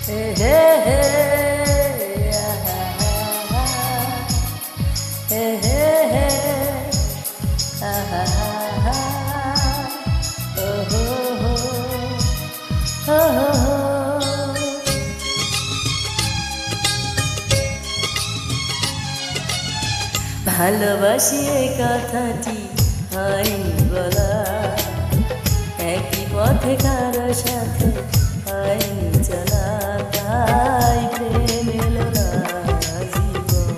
হে হে হে হে হে হে ভালোবাসি এই কথাটি হয়নি বলা, একই পথে কারো সাথে হয়নি চলা, তাই প্রেম এলো না জীবন,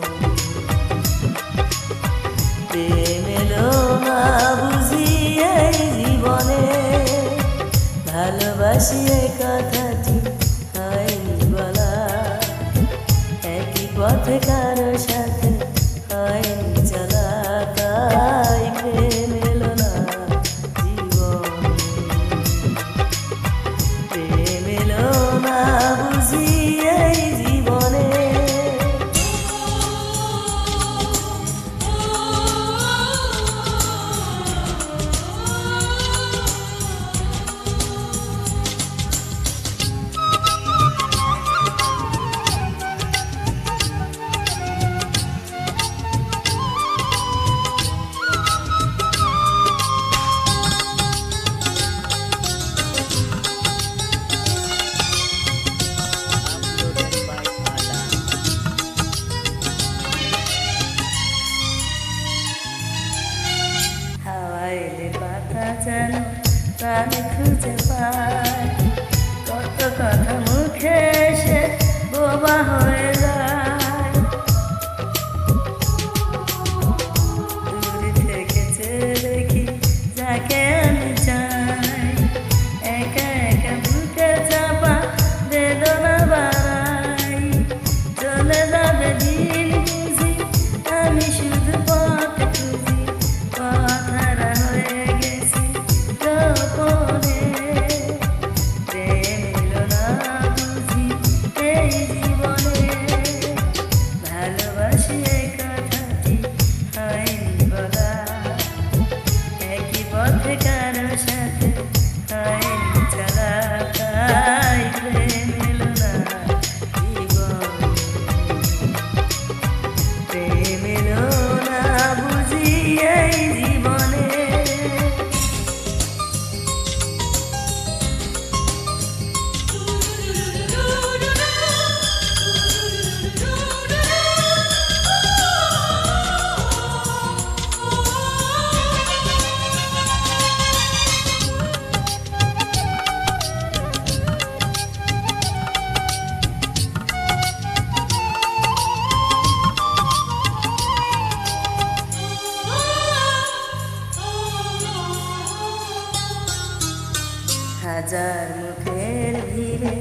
প্রেম এলো না বুঝি এই জীবনে। ভালোবাসি এই কথাটি হয়নি বলা, একই পথে কারো সাথে হয়নি চলা, তাই প্রেম এলো না জীবনে, প্রেম এলো না বুঝি এই জীবনে। পাতা যেন প্রাণ খুঁজে পায়, কত কথা মুখে এসে বোবা হয়ে যায়, দূর থেকে চেয়ে দেখি যাকে আমি চাই, একা একা বুকে চাপা বেদনা বাড়াই, চলে যাবে দিন বুঝি আমি শুধু পথ খুঁজি, পথ হারা হয়ে গেছি গোপনে, প্রেম এলো না বুঝি এই জীবনে। ভালোবাসি এই কথাটি হয়নি বলা, একই পথে কারো সাথে হয়নি চলা, তাই প্রেম এলো না জীবনে, প্রেম এলো না বুঝি এই জীবনে। হাজার মুখের ভিড়ে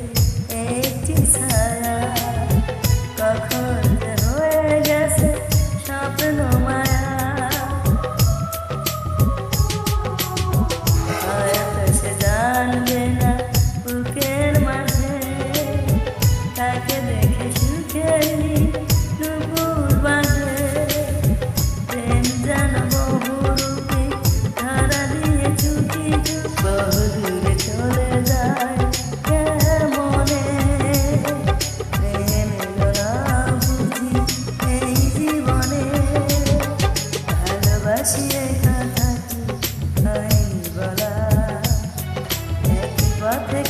একটি ছায়া, কখন যে হয়ে গেছে স্বপ্ন মায়া, হয়তো সে জানবে না বুকের মাঝে, তাকে দেখে সুখের নুপুর বাজে, প্রেম যেন বহুরূপী ধারা দিয়ে ছুটি বহু দূরে চলে যায় কেমনে, প্রেম এলো না বুঝি এই জীবনে। ভালোবাসি এই কথাটি হয়নি বলা, একই পথে